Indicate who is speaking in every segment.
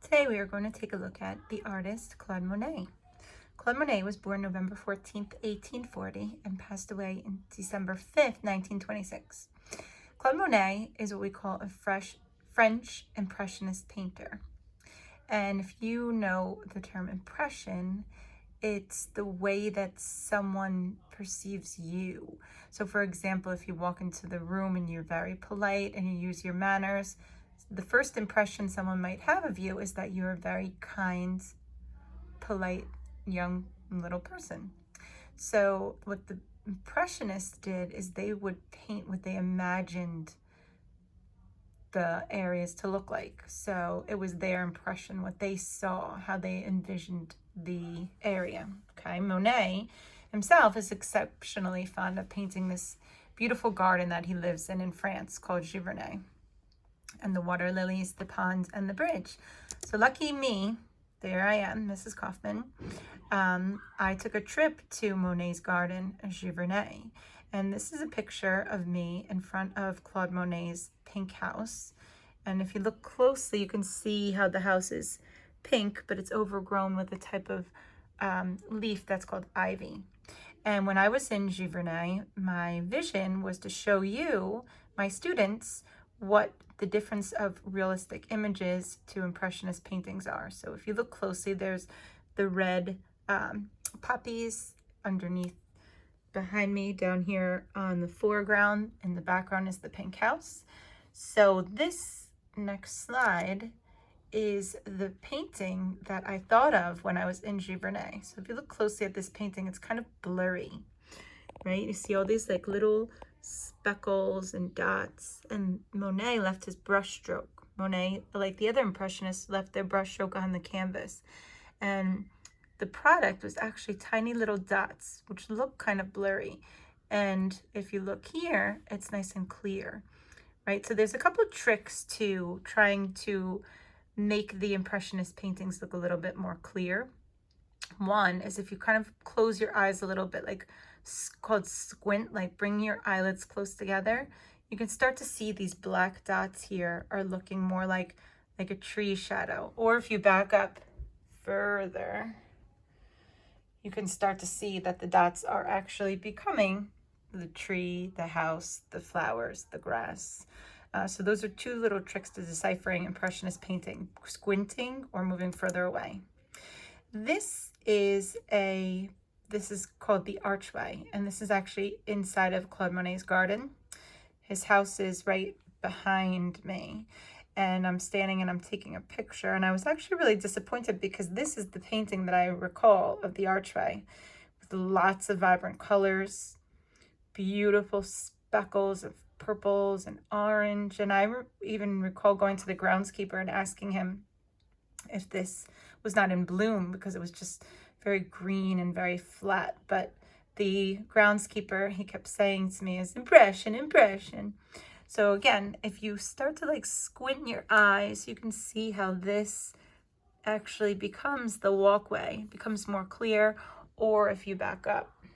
Speaker 1: Today we are going to take a look at the artist Claude Monet. Claude Monet was born November 14th, 1840 and passed away in December 5th, 1926. Claude Monet is what we call a French Impressionist painter. And if you know the term impression, it's the way that someone perceives you. So for example, if you walk into the room and you're very polite and you use your manners, the first impression someone might have of you is that you're a very kind, polite, young little person. So what the Impressionists did is they would paint what they imagined the areas to look like. So it was their impression, what they saw, how they envisioned the area. Okay, Monet himself is exceptionally fond of painting this beautiful garden that he lives in France called Giverny, and the water lilies, the pond, and the bridge. So lucky me, there I am, Mrs. Kaufman. I took a trip to Monet's garden, Giverny, and this is a picture of me in front of Claude Monet's pink house. And if you look closely, you can see how the house is pink, but it's overgrown with a type of leaf that's called ivy. And when I was in Giverny, my vision was to show you, my students, what the difference of realistic images to Impressionist paintings are. So if you look closely, there's the red poppies underneath behind me down here on the foreground, and the background is the pink house. So this next slide is the painting that I thought of when I was in Giverny. So if you look closely at this painting, it's kind of blurry, right? You see all these like little speckles and dots, and Monet left his brush stroke. Monet, like the other Impressionists, left their brush stroke on the canvas, and the product was actually tiny little dots, which look kind of blurry. And if you look here, it's nice and clear, right? So there's a couple of tricks to trying to make the Impressionist paintings look a little bit more clear. One is if you kind of close your eyes a little bit, like called squint, like bring your eyelids close together, you can start to see these black dots here are looking more like a tree shadow. Or if you back up further, you can start to see that the dots are actually becoming the tree, the house, the flowers, the grass. So those are two little tricks to deciphering Impressionist painting: squinting or moving further away. This is called the archway, and this is actually inside of Claude Monet's garden. His house is right behind me, and I'm standing and I'm taking a picture, and I was actually really disappointed because this is the painting that I recall of the archway, with lots of vibrant colors, beautiful speckles of purples and orange. And I even recall going to the groundskeeper and asking him if this was not in bloom, because it was just very green and very flat. But the groundskeeper, he kept saying to me, is impression, impression. So again, if you start to like squint your eyes, you can see how this actually becomes the walkway, becomes more clear. Or if you back up, you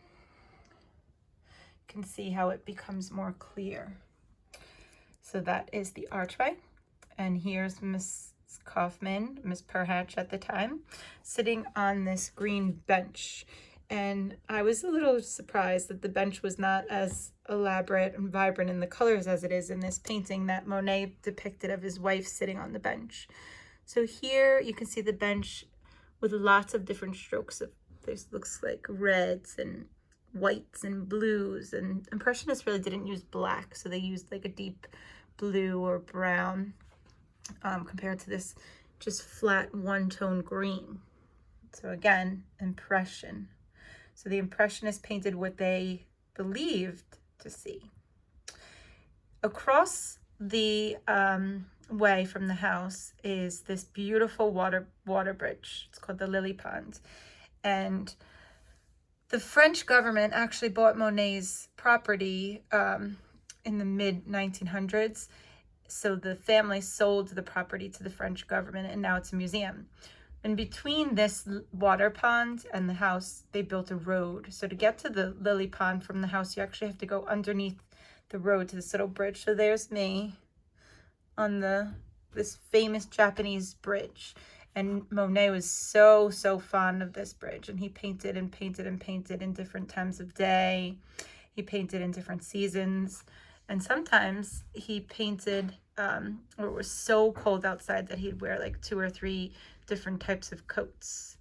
Speaker 1: can see how it becomes more clear. So that is the archway. And here's Miss Kaufman, Miss Perhatch at the time, sitting on this green bench. And I was a little surprised that the bench was not as elaborate and vibrant in the colors as it is in this painting that Monet depicted of his wife sitting on the bench. So here you can see the bench with lots of different strokes of, this looks like reds and whites and blues, and Impressionists really didn't use black, so they used like a deep blue or brown compared to this just flat one-tone green. So again, impression. So the Impressionists painted what they believed to see. Across the way from the house is this beautiful water bridge. It's called the Lily Pond. And the French government actually bought Monet's property in the mid-1900s. So the family sold the property to the French government, and now it's a museum. And between this water pond and the house, they built a road. So to get to the lily pond from the house, you actually have to go underneath the road to this little bridge. So there's me on the this famous Japanese bridge. And Monet was so fond of this bridge, and he painted and painted and painted in different times of day. He painted in different seasons, and sometimes he painted or it was so cold outside that he'd wear like 2 or 3 different types of coats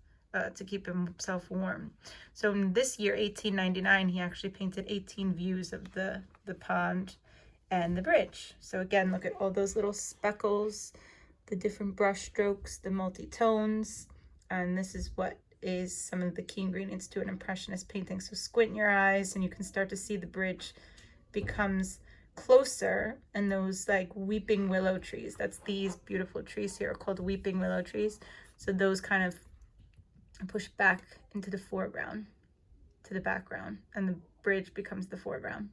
Speaker 1: to keep himself warm. So in this year, 1899, he actually painted 18 views of the pond and the bridge. So again, look at all those little speckles, the different brush strokes, the multi-tones, and this is what is some of the key ingredients to an impressionist painting. So squint your eyes and you can start to see the bridge becomes closer, and those like weeping willow trees, that's these beautiful trees here called weeping willow trees. So those kind of push back into the foreground to the background, and the bridge becomes the foreground.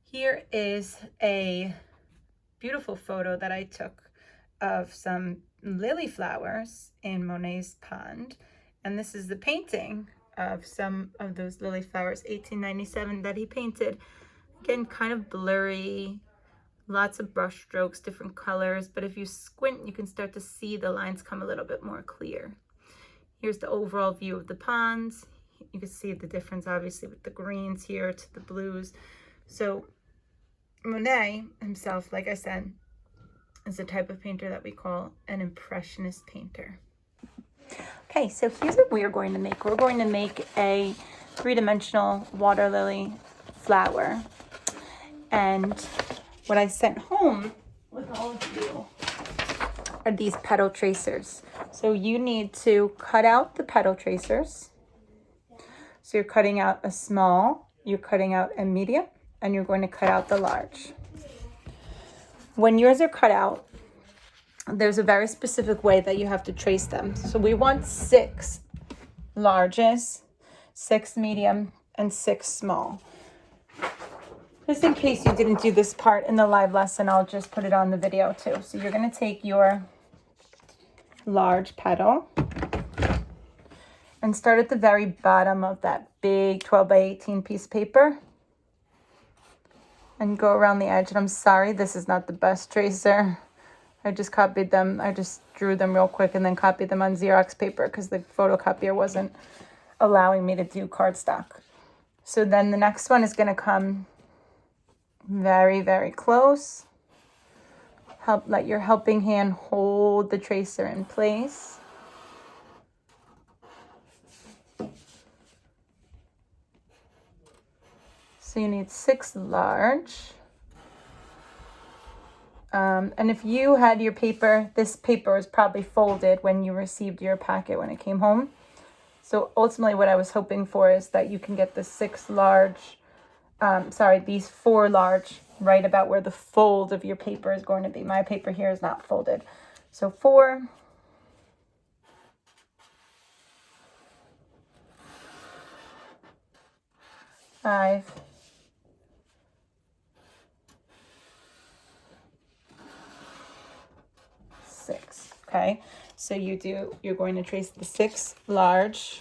Speaker 1: Here is a beautiful photo that I took of some lily flowers in Monet's pond, and this is the painting of some of those lily flowers, 1897, that he painted. Again, kind of blurry, lots of brush strokes, different colors, but if you squint, you can start to see the lines come a little bit more clear. Here's the overall view of the ponds. You can see the difference, obviously, with the greens here to the blues. So Monet himself, like I said, is the type of painter that we call an impressionist painter. Okay, so here's what we're going to make. We're going to make a 3-dimensional water lily flower. And what I sent home with all of you are these petal tracers. So you need to cut out the petal tracers. So you're cutting out a small, you're cutting out a medium, and you're going to cut out the large. When yours are cut out, there's a very specific way that you have to trace them. So we want 6 larges, 6 medium, and 6 small. Just in case you didn't do this part in the live lesson, I'll just put it on the video too. So you're going to take your large petal and start at the very bottom of that big 12 by 18 piece of paper and go around the edge. And I'm sorry, this is not the best tracer. I just copied them. I just drew them real quick and then copied them on Xerox paper because the photocopier wasn't allowing me to do cardstock. So then the next one is going to come very, very close. Let your helping hand hold the tracer in place. So you need 6 large. And if you had your paper, this paper was probably folded when you received your packet when it came home. So ultimately what I was hoping for is that you can get the 6 large, these 4 large right about where the fold of your paper is going to be. My paper here is not folded. So 4. 5. 6. Okay, so you're going to trace the 6 large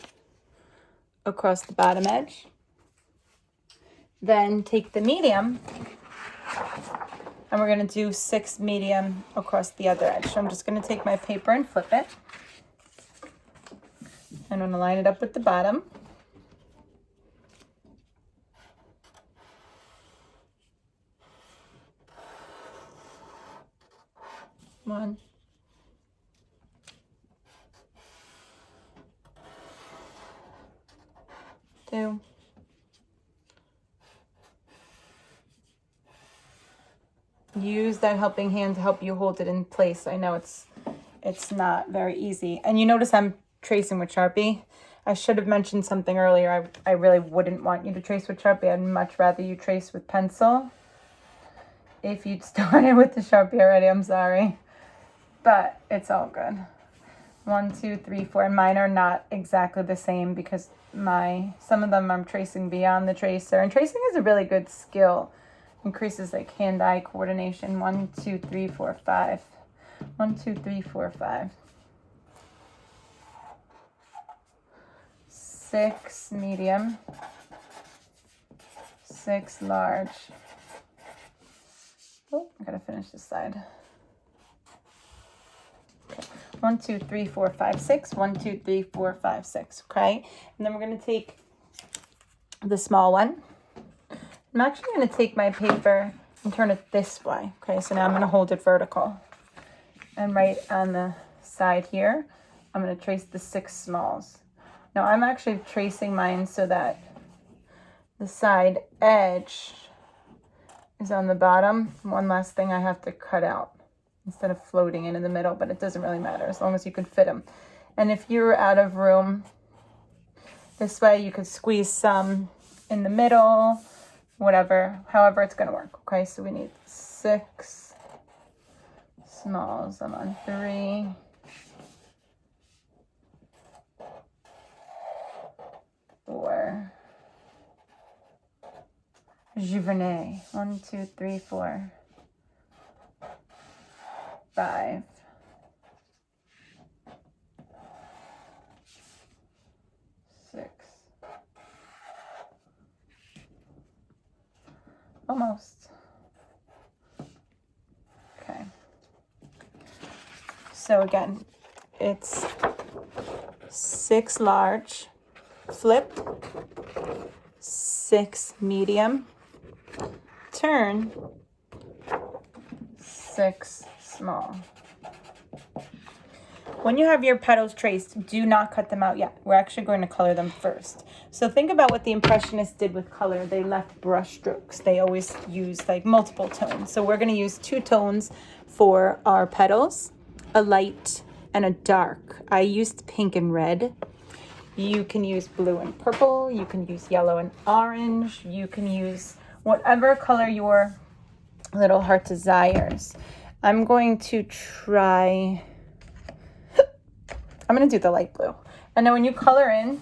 Speaker 1: across the bottom edge. Then take the medium and we're going to do 6 medium across the other edge. So I'm just going to take my paper and flip it. I'm going to line it up with the bottom. One. 2. 'Use that helping hand to help you hold it in place. I know it's not very easy. And you notice I'm tracing with Sharpie. I should have mentioned something earlier. I really wouldn't want you to trace with Sharpie. I'd much rather you trace with pencil. If you'd started with the Sharpie already, I'm sorry. But it's all good. 1, 2, 3, 4. And mine are not exactly the same because some of them I'm tracing beyond the tracer. And tracing is a really good skill. Increases like hand-eye coordination. 1, 2, 3, 4, 5. 1, 2, 3, 4, 5. 6 medium. 6 large. Oh, I gotta finish this side. 1, 2, 3, 4, 5, 6. 1, 2, 3, 4, 5, 6. Okay. And then we're going to take the small one. I'm actually going to take my paper and turn it this way. Okay. So now I'm going to hold it vertical. And right on the side here, I'm going to trace the 6 smalls. Now I'm actually tracing mine so that the side edge is on the bottom. One last thing I have to cut out instead of floating in the middle, but it doesn't really matter as long as you can fit them. And if you're out of room, this way you could squeeze some in the middle, whatever, however it's going to work. Okay, so we need 6 smalls. I'm on 3. 4. Giverny. 1, 2, 3, 4. 5. 6. Almost. Okay. So again, it's 6 large, flip, 6 medium, turn, 6 small. When you have your petals traced, do not cut them out yet. We're actually going to color them first. So think about what the Impressionists did with color. They left brush strokes. They always used like multiple tones. So we're going to use 2 tones for our petals, a light and a dark. I used pink and red. You can use blue and purple. You can use yellow and orange. You can use whatever color your little heart desires. I'm going to try... I'm going to do the light blue. And then when you color in,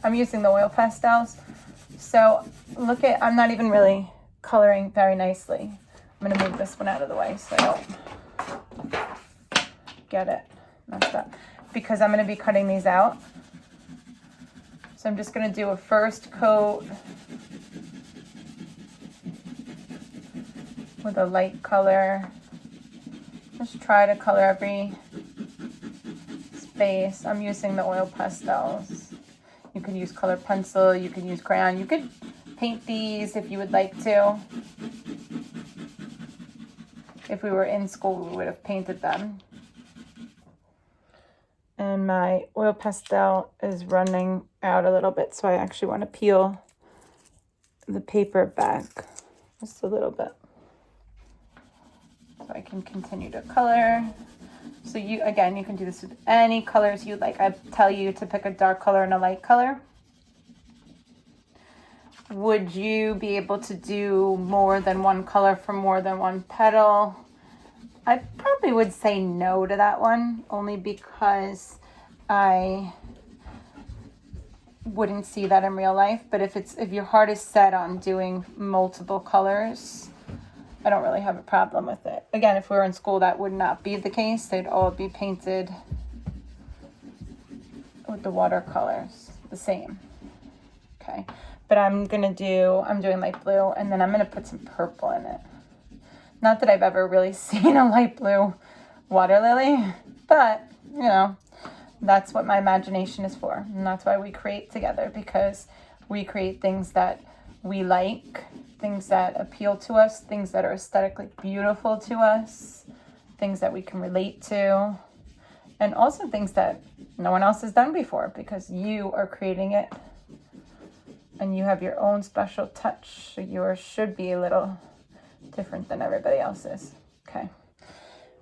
Speaker 1: I'm using the oil pastels. So look at, I'm not even really coloring very nicely. I'm going to move this one out of the way so I don't get it messed up. Because I'm going to be cutting these out. So I'm just going to do a first coat with a light color. Just try to color every space. I'm using the oil pastels. You could use colored pencil, you could use crayon, you could paint these if you would like to. If we were in school, we would have painted them. And my oil pastel is running out a little bit, so I actually want to peel the paper back just a little bit so I can continue to color. So you, again, you can do this with any colors you like. I tell you to pick a dark color and a light color. Would you be able to do more than one color for more than one petal? I probably would say no to that one, only because I wouldn't see that in real life. But if your heart is set on doing multiple colors, I don't really have a problem with it. Again, if we were in school, that would not be the case. They'd all be painted with the watercolors, the same. Okay, but I'm doing light blue, and then I'm gonna put some purple in it. Not that I've ever really seen a light blue water lily, but you know, that's what my imagination is for. And that's why we create together, because we create things that we like, things that appeal to us, things that are aesthetically beautiful to us, things that we can relate to, and also things that no one else has done before, because you are creating it and you have your own special touch. So yours should be a little different than everybody else's. Okay,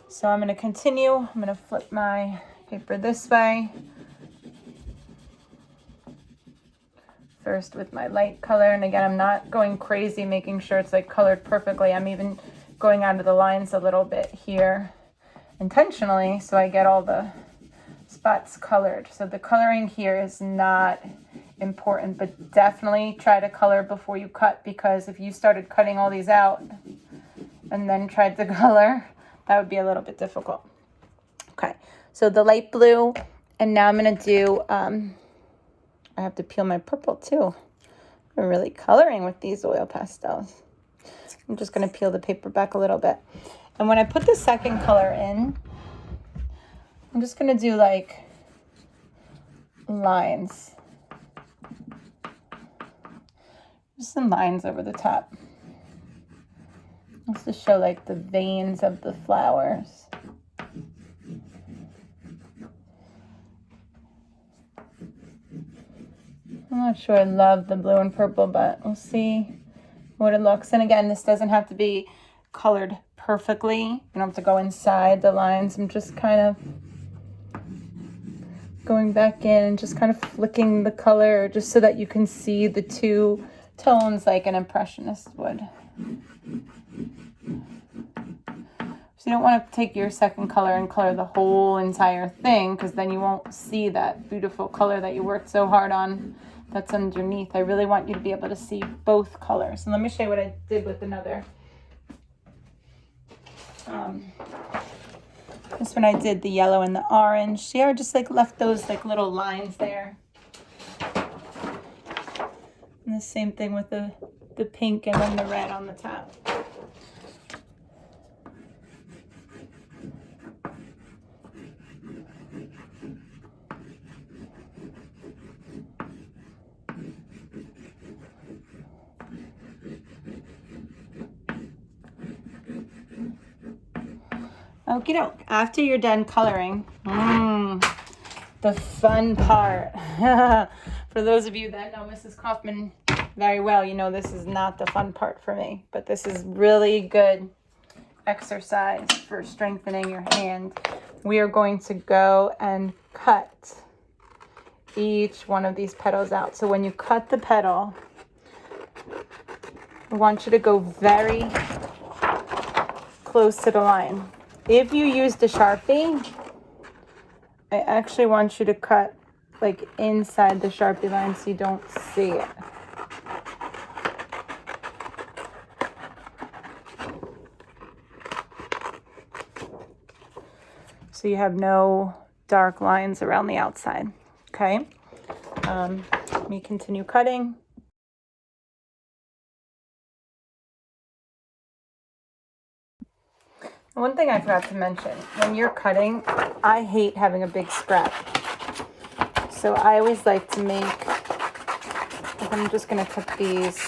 Speaker 1: so I'm going to continue. I'm going to flip my paper this way. First with my light color, and again, I'm not going crazy making sure it's like colored perfectly. I'm even going out of the lines a little bit here intentionally so I get all the spots colored. So the coloring here is not important, but definitely try to color before you cut, because if you started cutting all these out and then tried to color, that would be a little bit difficult. Okay, so the light blue, and now I'm going to do I have to peel my purple too. I'm really coloring with these oil pastels. I'm just going to peel the paper back a little bit. And when I put the second color in, I'm just going to do like lines. Just some lines over the top. Just to show like the veins of the flowers. I'm not sure I love the blue and purple, but we'll see what it looks. And again, this doesn't have to be colored perfectly. You don't have to go inside the lines. I'm just kind of going back in and just kind of flicking the color just so that you can see the two tones like an impressionist would. So you don't want to take your second color and color the whole entire thing, because then you won't see that beautiful color that you worked so hard on that's underneath. I really want you to be able to see both colors. And let me show you what I did with another. This one I did the yellow and the orange. See how I just like left those like little lines there. And the same thing with the pink and then the red on the top. Okie doke. After you're done coloring, the fun part. For those of you that know Mrs. Kaufman very well, you know this is not the fun part for me, but this is really good exercise for strengthening your hand. We are going to go and cut each one of these petals out. So when you cut the petal, I want you to go very close to the line. If you used a Sharpie, I actually want you to cut like inside the Sharpie line so you don't see it. So you have no dark lines around the outside. Okay. Let me continue cutting. One thing I forgot to mention, when you're cutting, I hate having a big scrap. So I always like to make, I'm just going to cut these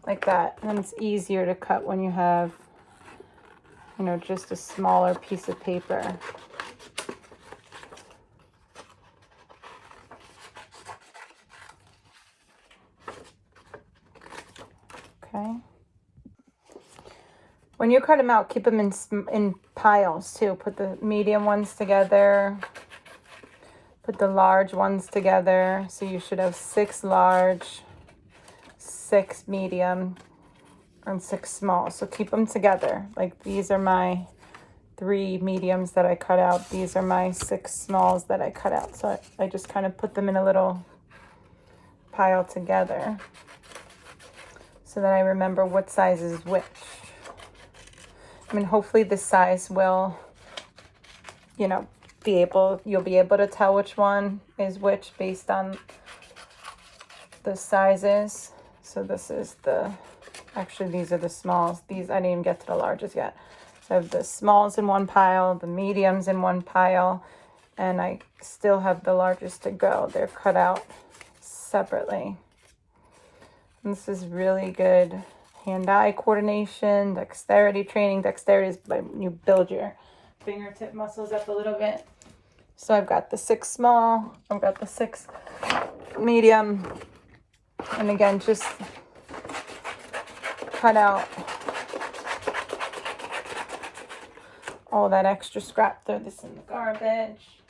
Speaker 1: like that. And it's easier to cut when you have, you know, just a smaller piece of paper. Okay. When you cut them out, keep them in piles too. Put the medium ones together. Put the large ones together. So you should have 6 large, 6 medium, and 6 small. So keep them together. Like these are my 3 mediums that I cut out. These are my 6 smalls that I cut out. So I just kind of put them in a little pile together so that I remember what size is which. I mean, hopefully this size will, you know, you'll be able to tell which one is which based on the sizes. So this is actually these are the smalls. These, I didn't even get to the largest yet. So I have the smalls in one pile, the mediums in one pile, and I still have the largest to go. They're cut out separately. And this is really good hand-eye coordination, dexterity training. Dexterity is when you build your fingertip muscles up a little bit. So I've got the 6 small, I've got the 6 medium, and again, just cut out all that extra scrap. Throw this in the garbage,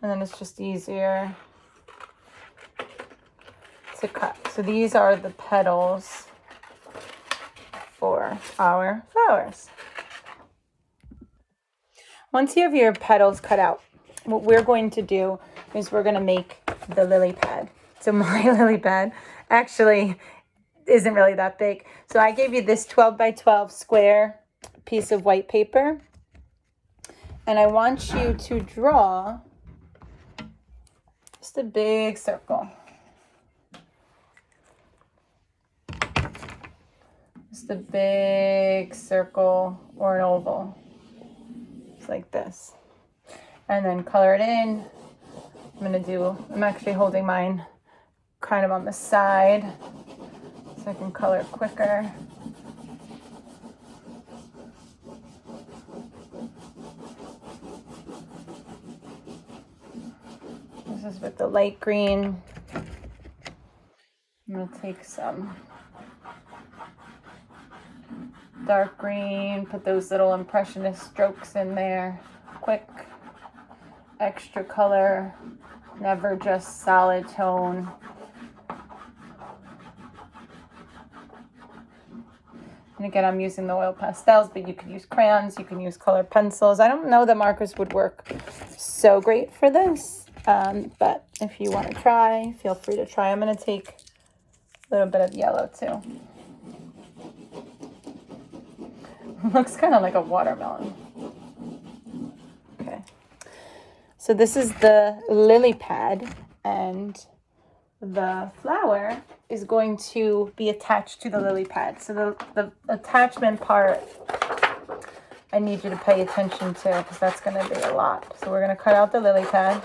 Speaker 1: and then it's just easier to cut. So these are the petals for our flowers. Once you have your petals cut out, what we're going to do is we're going to make the lily pad. So my lily pad actually isn't really that big. So I gave you this 12 by 12 square piece of white paper, and I want you to draw just a big circle. just a big circle or an oval. It's like this. And then color it in. I'm actually holding mine kind of on the side so I can color it quicker. This is with the light green. I'm going to take some dark green, put those little impressionist strokes in there. Quick, extra color, never just solid tone. And again, I'm using the oil pastels, but you could use crayons, you can use colored pencils. I don't know that markers would work so great for this, but if you want to try, feel free to try. I'm going to take a little bit of yellow too. Looks kind of like a watermelon. Okay. So this is the lily pad, and the flower is going to be attached to the lily pad. So the attachment part, I need you to pay attention to because that's going to be a lot. So we're going to cut out the lily pad.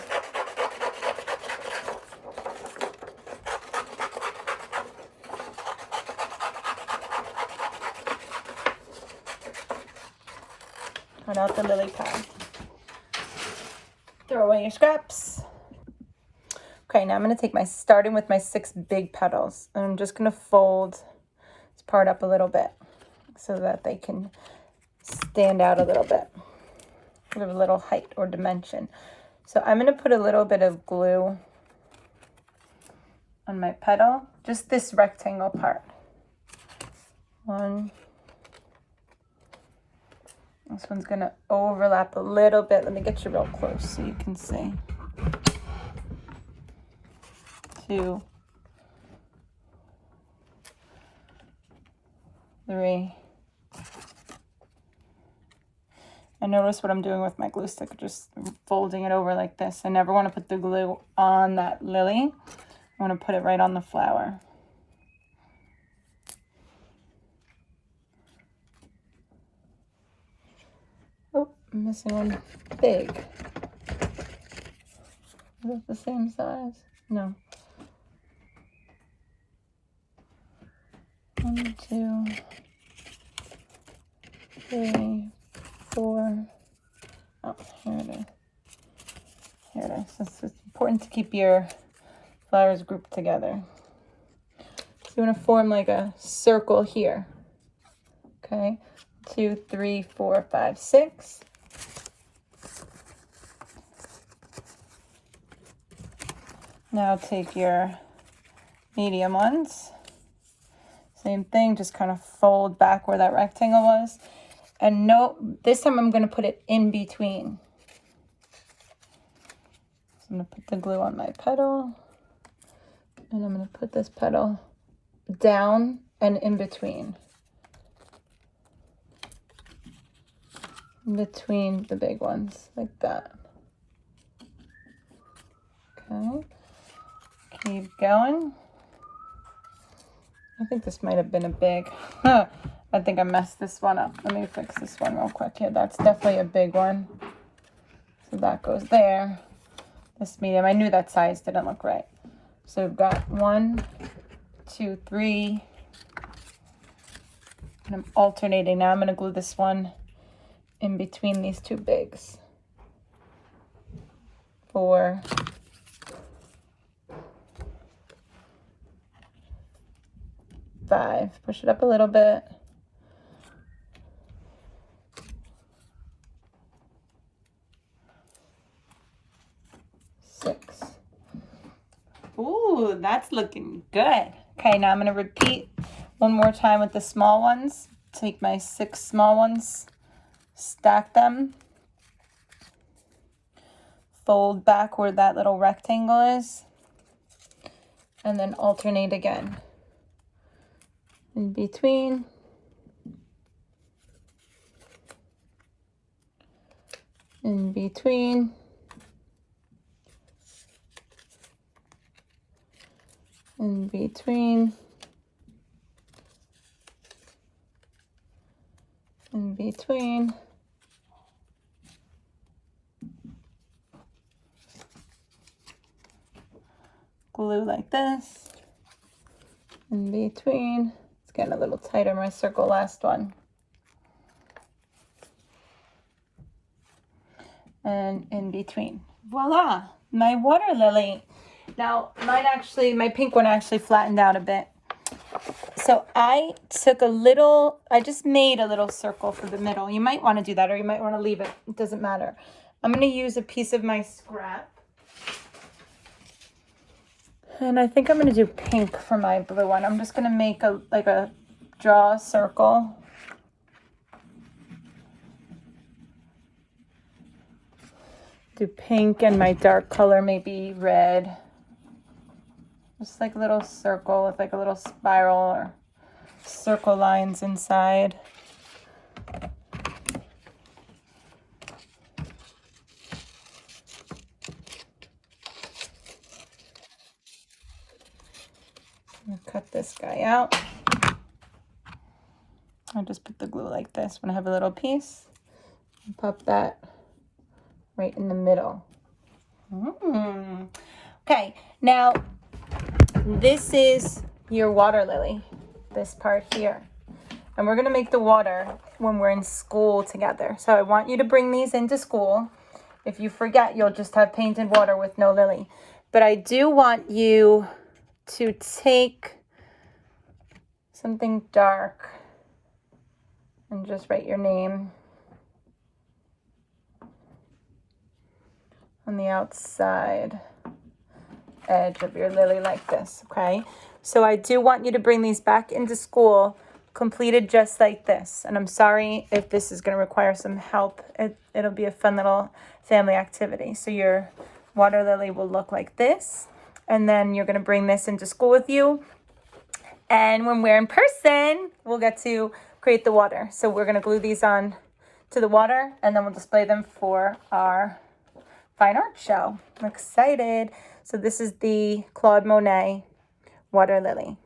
Speaker 1: Cut out the lily pad. Throw away your scraps. Okay, now I'm going to take starting with my 6 big petals, and I'm just going to fold this part up a little bit so that they can stand out a little bit. Give a little height or dimension. So I'm going to put a little bit of glue on my petal, just this rectangle part. 1. This one's going to overlap a little bit. Let me get you real close so you can see. 2, 3. And notice what I'm doing with my glue stick, just folding it over like this. I never want to put the glue on that lily. I want to put it right on the flower. Oh, I'm missing one big. Is it the same size? No. 1, 2, 3, 4. Oh, here it is. Here it is. It's important to keep your flowers grouped together. So you want to form like a circle here. Okay. 2, 3, 4, 5, 6. Now take your medium ones. Same thing, just kind of fold back where that rectangle was. And note, this time I'm going to put it in between. So I'm going to put the glue on my petal. And I'm going to put this petal down and in between. In between the big ones, like that. Okay. Keep going. I think this might have been a big, I think I messed this one up. Let me fix this one real quick here. That's definitely a big one. So that goes there. This medium, I knew that size didn't look right. So we've got 1, 2, 3. And I'm alternating. Now I'm going to glue this one in between these 2 bigs. 4. 5. Push it up a little bit. 6. Ooh, that's looking good. Okay, now I'm going to repeat one more time with the small ones. Take my 6 small ones, stack them, fold back where that little rectangle is, and then alternate again. In between. In between. In between. between. Glue like this. In between. It's getting a little tighter, my circle last one. And in between. Voila, my water lily. Now, my pink one actually flattened out a bit. So I just made a little circle for the middle. You might want to do that, or you might want to leave it. It doesn't matter. I'm going to use a piece of my scrap. And I think I'm going to do pink for my blue one. I'm just going to make draw a circle. Do pink, and my dark color maybe red. Just like a little circle with like a little spiral or circle lines inside. I'll cut this guy out. I'll just put the glue like this when I have a little piece. And pop that right in the middle. Okay, now this is your water lily, this part here. And we're gonna make the water when we're in school together. So I want you to bring these into school. If you forget, you'll just have painted water with no lily. But I do want you to take something dark and just write your name on the outside edge of your lily like this, okay? So I do want you to bring these back into school completed just like this. And I'm sorry if this is going to require some help. It'll be a fun little family activity. So your water lily will look like this. And then you're going to bring this into school with you. And when we're in person, we'll get to create the water. So we're going to glue these on to the water, and then we'll display them for our fine art show. I'm excited. So this is the Claude Monet water lily.